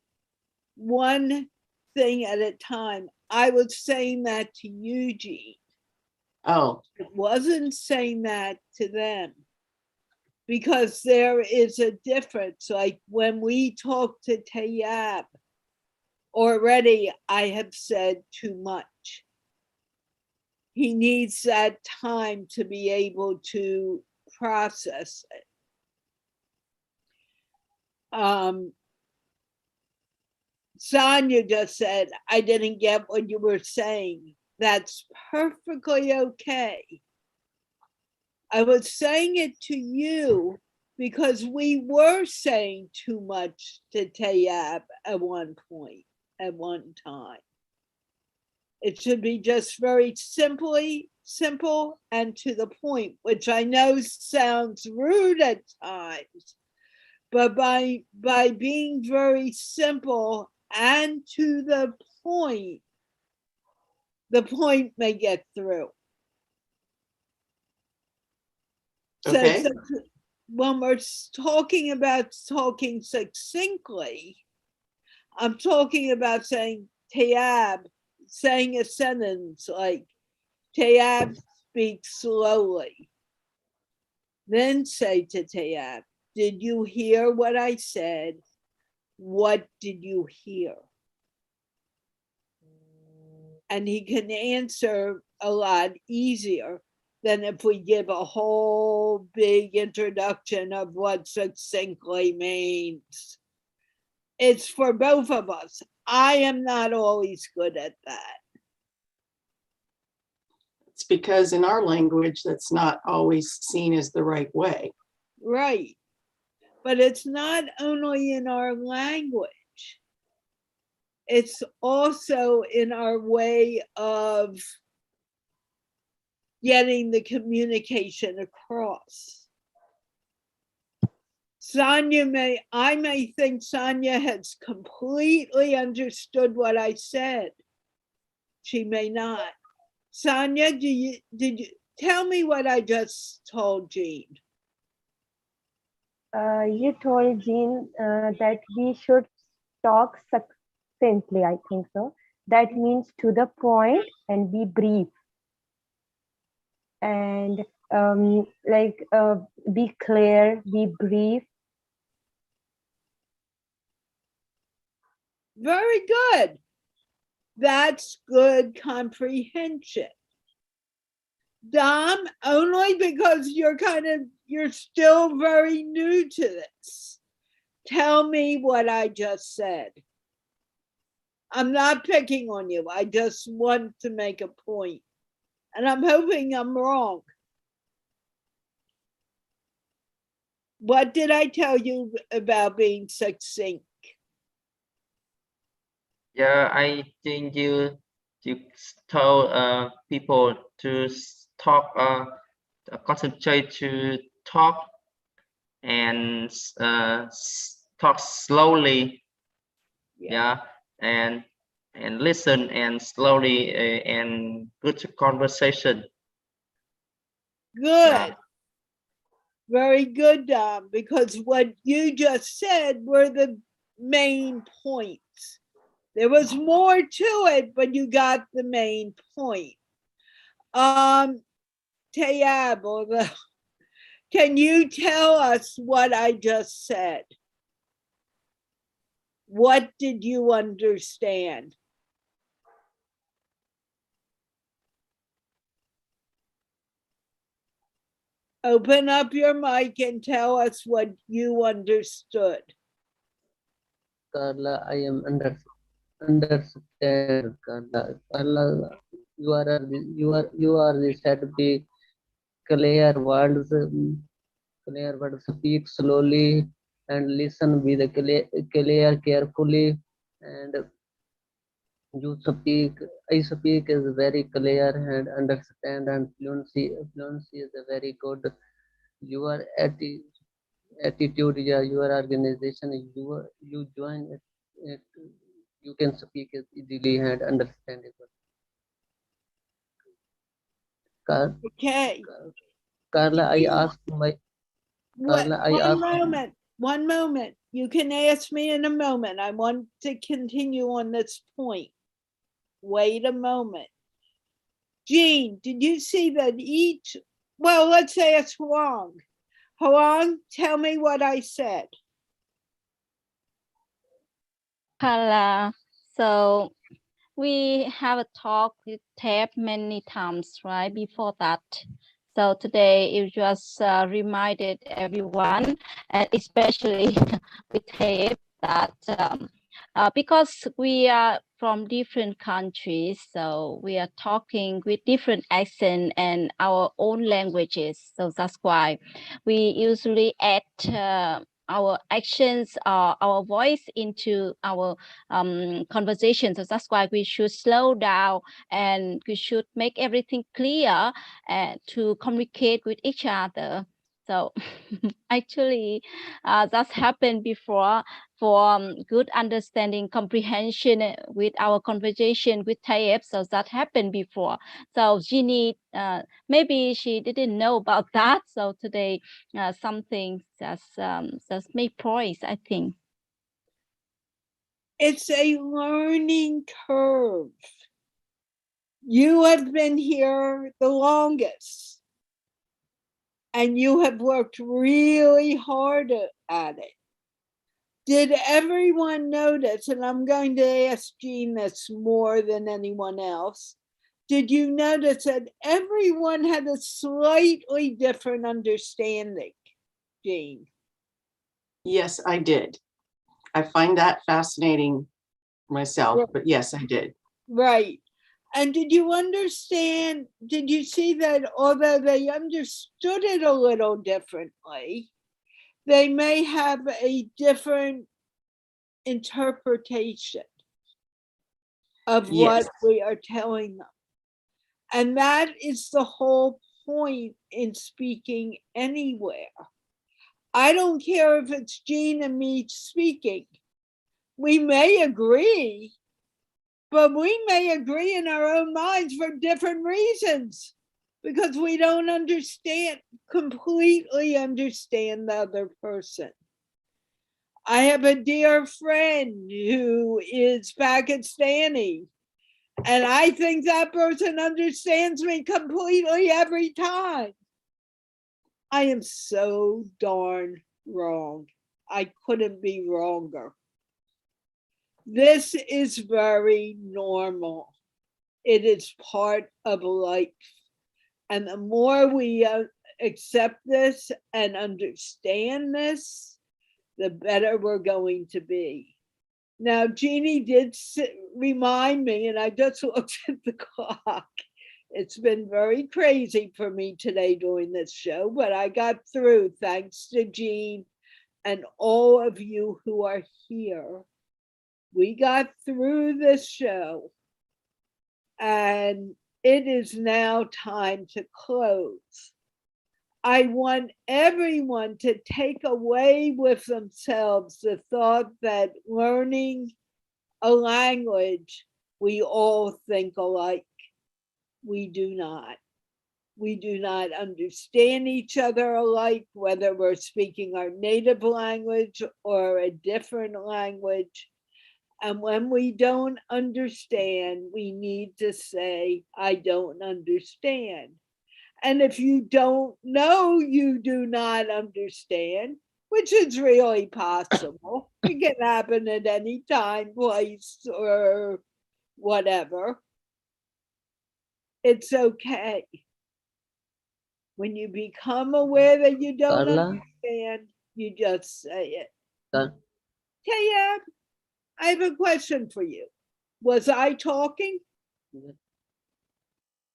One thing at a time. I was saying that to Eugene. Oh, It wasn't saying that to them. Because there is a difference. Like when we talk to Tayab, already I have said too much. He needs that time to be able to process it. Sonia just said, I didn't get what you were saying. That's perfectly okay. I was saying it to you because we were saying too much to Tayab at one point, at one time. It should be just very simple and to the point, which I know sounds rude at times, but by being very simple and to the point may get through. okay. So when we're talking about talking succinctly, I'm talking about saying Tayab, saying a sentence like Tayab speaks slowly. Then say to Tayab, did you hear what I said? What did you hear? And he can answer a lot easier than if we give a whole big introduction of what succinctly means. It's for both of us. I am not always good at that. It's because in our language, that's not always seen as the right way. Right. But it's not only in our language. It's also in our way of getting the communication across. I may think Sonia has completely understood what I said. She may not. Sonia, did you tell me what I just told Jean? You told Jean that we should talk succinctly, I think so. That means to the point and be brief. And be clear, be brief. Very good. That's good comprehension. Dom, only because you're still very new to this. Tell me what I just said. I'm not picking on you. I just want to make a point. And I'm hoping I'm wrong. What did I tell you about being succinct? Yeah, I think you told people to talk, concentrate to talk and talk slowly. Yeah, and listen and slowly and good conversation. Good. Yeah. Very good, Dom, because what you just said were the main points. There was more to it, but you got the main point. Tayab, can you tell us what I just said? What did you understand? Open up your mic and tell us what you understood. Carla, I am understand, Carla. Carla, you are the said be clear words, speak slowly and listen with clear carefully, and I speak is very clear and understand, and fluency is a very good. Your attitude, yeah, your organization, you join it, you can speak it easily and understandable. Car- Okay. Carla, I You- asked my What, Carla, I one asked moment. You can ask me in a moment. I want to continue on this point. Wait a moment. Jean, did you see that each, well, let's say it's Huang. Huang, tell me what I said. Carla, so we have a talk with Tab many times, right? Before that. So today it just reminded everyone, and especially with Tab, that because we are from different countries, so we are talking with different accent and our own languages. So that's why we usually add our actions or our voice into our conversation. So that's why we should slow down and we should make everything clear and to communicate with each other. So actually, that's happened before for good understanding, comprehension with our conversation with Taib. So that happened before. So Jeannie, maybe she didn't know about that. So today, something just made progress, I think. It's a learning curve. You have been here the longest, and you have worked really hard at it. Did everyone notice, and I'm going to ask Jean this more than anyone else, did you notice that everyone had a slightly different understanding, Jean? Yes, I did. I find that fascinating myself, but yes, I did. Right. And did you understand, did you see that although they understood it a little differently, they may have a different interpretation of Yes. what we are telling them? And that is the whole point in speaking anywhere. I don't care if it's Jean and me speaking. We may agree, but we may agree in our own minds for different reasons because we don't completely understand the other person. I have a dear friend who is Pakistani, and I think that person understands me completely every time. I am so darn wrong. I couldn't be wronger. This is very normal. It is part of life. And the more we accept this and understand this, the better we're going to be. Now, Jeannie did remind me, and I just looked at the clock. It's been very crazy for me today doing this show, but I got through thanks to Jean and all of you who are here. We got through this show, and it is now time to close. I want everyone to take away with themselves the thought that learning a language, we all think alike. We do not. We do not understand each other alike, whether we're speaking our native language or a different language. And when we don't understand, we need to say, I don't understand. And if you don't know you do not understand, which is really possible, it can happen at any time, place, or whatever, it's okay. When you become aware that you don't Carla, understand, you just say it. Car- Taya, I have a question for you. Was I talking?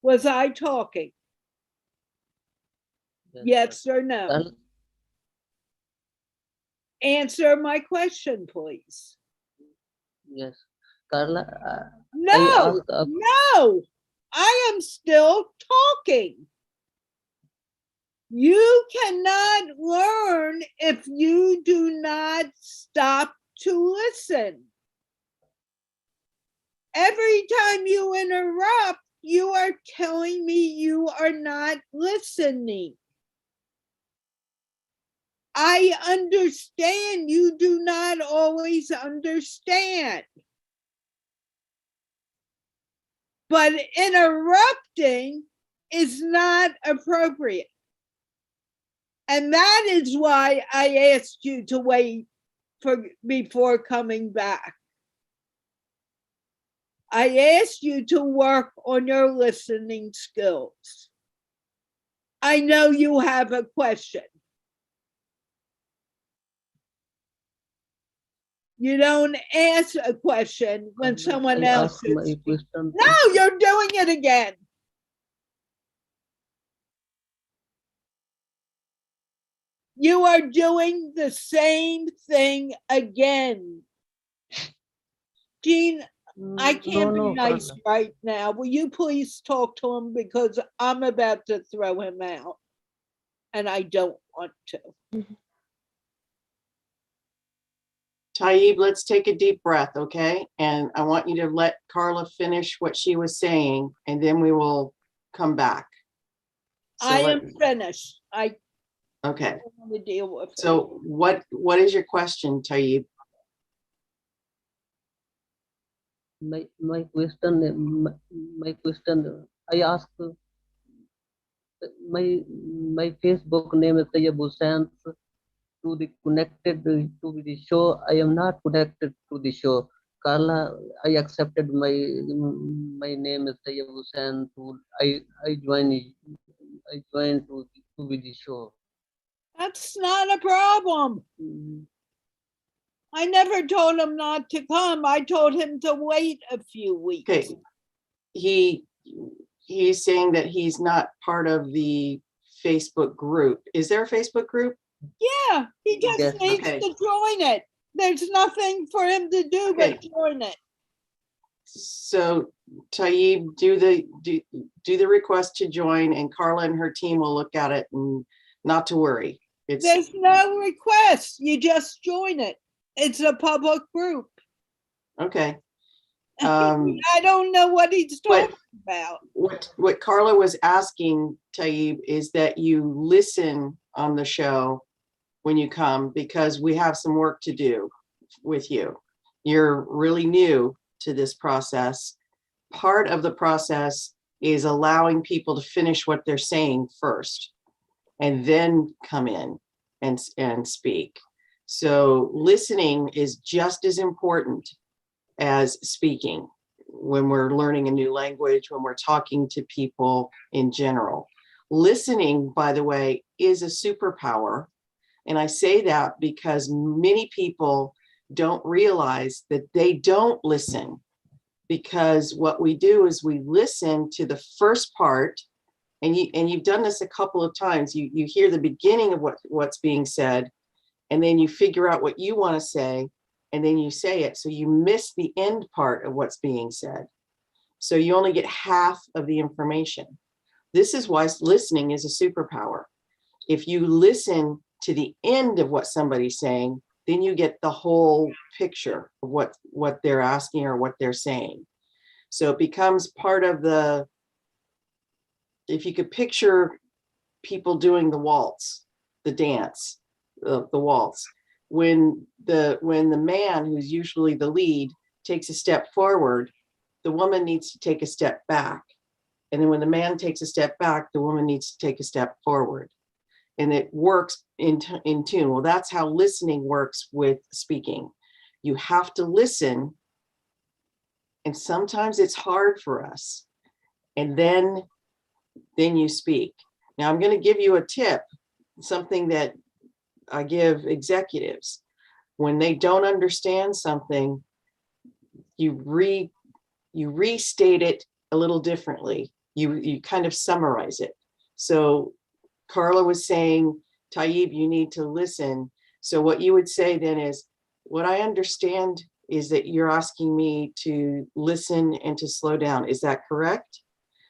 Was I talking? Yes or no? Carla, Answer my question, please. yes, Carla, I No, asked no, I am still talking. You cannot learn if you do not stop to listen. Every time you interrupt, you are telling me you are not listening. I understand you do not always understand. But interrupting is not appropriate. And that is why I asked you to wait before coming back. I asked you to work on your listening skills. I know you have a question. You don't ask a question when someone I else ask is my speaking. question. No, you're doing it again. You are doing the same thing again. Jean, I can't be No, nice Carla. right now. Will you please talk to him, because I'm about to throw him out and I don't want to. Taib, let's take a deep breath, okay? And I want you to let Carla finish what she was saying, and then we will come back. So I am finished. I okay. don't want to deal with it. So what is your question, Taib? My question. I ask my Facebook name is Tayyab Hussain. To the connected to the show, I am not connected to the show. Carla, I accepted my name is Tayyab Hussain. I joined to the show. That's not a problem. I never told him not to come. I told him to wait a few weeks. Okay. He's saying that he's not part of the Facebook group. Is there a Facebook group? Yeah, he just Yes. needs Okay. to join it. There's nothing for him to do but join it. So Taib, do the request to join, and Carla and her team will look at it, and not to worry. There's no request. You just join it. It's a public group. Okay. I don't know what he's talking about. What Carla was asking, Taib, is that you listen on the show when you come, because we have some work to do with you. You're really new to this process. Part of the process is allowing people to finish what they're saying first, and then come in and speak. So listening is just as important as speaking when we're learning a new language, when we're talking to people in general. Listening, by the way, is a superpower. And I say that because many people don't realize that they don't listen, because what we do is we listen to the first part, and you've done this a couple of times. You hear the beginning of what's being said, and then you figure out what you want to say, and then you say it. So you miss the end part of what's being said. So you only get half of the information. This is why listening is a superpower. If you listen to the end of what somebody's saying, then you get the whole picture of what they're asking or what they're saying. So it becomes part of if you could picture people doing the waltz, the dance, the waltz, when the man, who's usually the lead, takes a step forward, the woman needs to take a step back. And then when the man takes a step back, the woman needs to take a step forward. And it works in tune. Well, that's how listening works with speaking. You have to listen, and sometimes it's hard for us. And then you speak. Now I'm going to give you a tip, something that I give executives. When they don't understand something, you restate it a little differently. You kind of summarize it. So Carla was saying, Taib, you need to listen. So what you would say then is, what I understand is that you're asking me to listen and to slow down. Is that correct?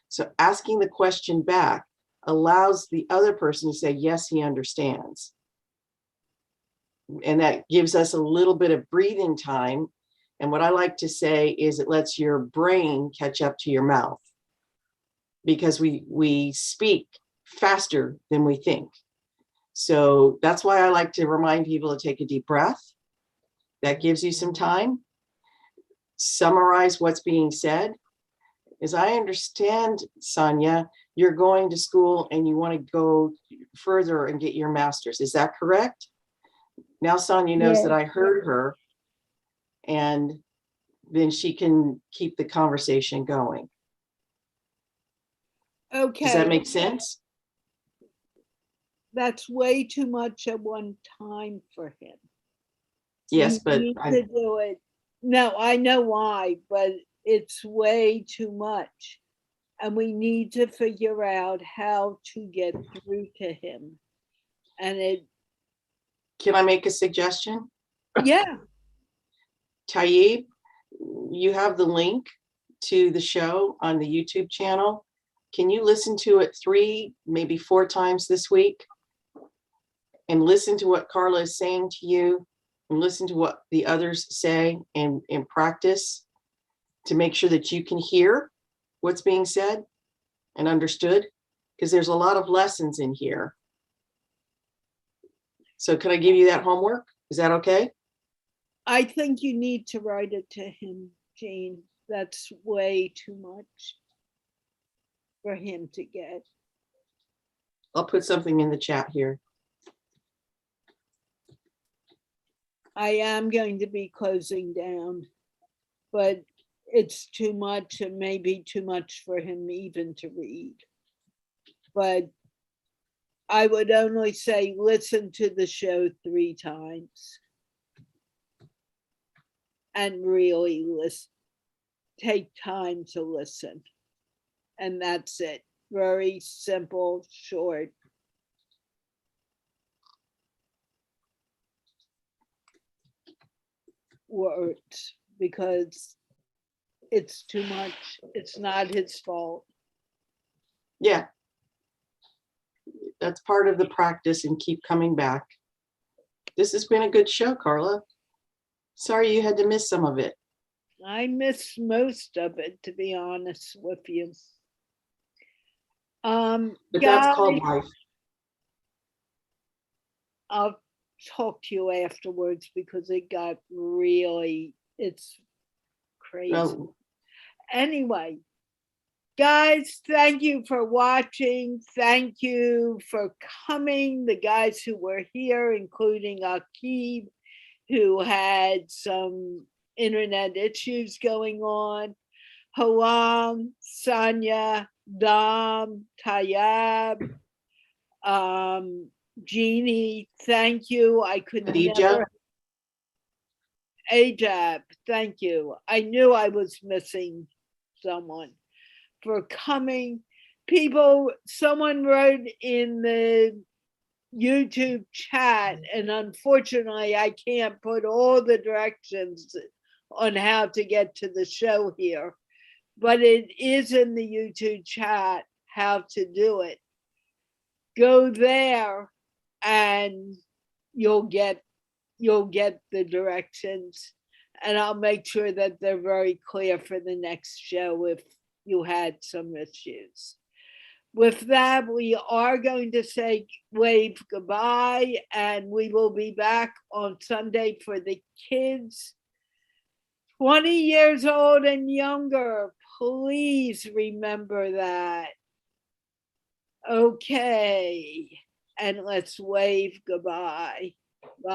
So asking the question back allows the other person to say, yes, he understands. And that gives us a little bit of breathing time. And what I like to say is it lets your brain catch up to your mouth. because we speak faster than we think. So that's why I like to remind people to take a deep breath. That gives you some time. Summarize what's being said. As I understand, Sonia, you're going to school and you want to go further and get your master's. Is that correct? Now Sonia knows that Yes, I heard her, and then she can keep the conversation going. Does that Okay, make sense? that's way too much at one time for him. Yes, We but need to do it. No, I know why, but it's way too much. And we need to figure out how to get through to him. And it, can I make a suggestion? yeah, Tayyib, you have the link to the show on the YouTube channel. Can you listen to it 3, maybe 4 times this week? And listen to what Carla is saying to you, and listen to what the others say, and practice to make sure that you can hear what's being said and understood, because there's a lot of lessons in here. So can I give you that homework? Is that okay? I think you need to write it to him, Jean. That's way too much for him to get. I'll put something in the chat here. I am going to be closing down, but it's too much and maybe too much for him even to read. But I would only say listen to the show 3 times and really listen. Take time to listen. And that's it. Very simple, short. Words, because it's too much. It's not his fault. Yeah. That's part of the practice, and keep coming back. This has been a good show, Carla. Sorry you had to miss some of it. I miss most of it, to be honest with you. But that's Guys, called life. I'll talk to you afterwards because it got really, it's crazy. Well, Anyway, guys, thank you for watching. Thank you for coming. The guys who were here, including Akib, who had some internet issues going on. Halam, Sanya, Dam, Tayab, Jeannie, thank you. I could Khadija. never. Ajab, thank you. I knew I was missing someone, for coming. People, someone wrote in the YouTube chat, and unfortunately I can't put all the directions on how to get to the show here, but it is in the YouTube chat how to do it. Go there and you'll get the directions, and I'll make sure that they're very clear for the next show if you had some issues. With that, we are going to say wave goodbye, and we will be back on Sunday for the kids 20 years old and younger. Please remember that. Okay, and let's wave goodbye. Bye.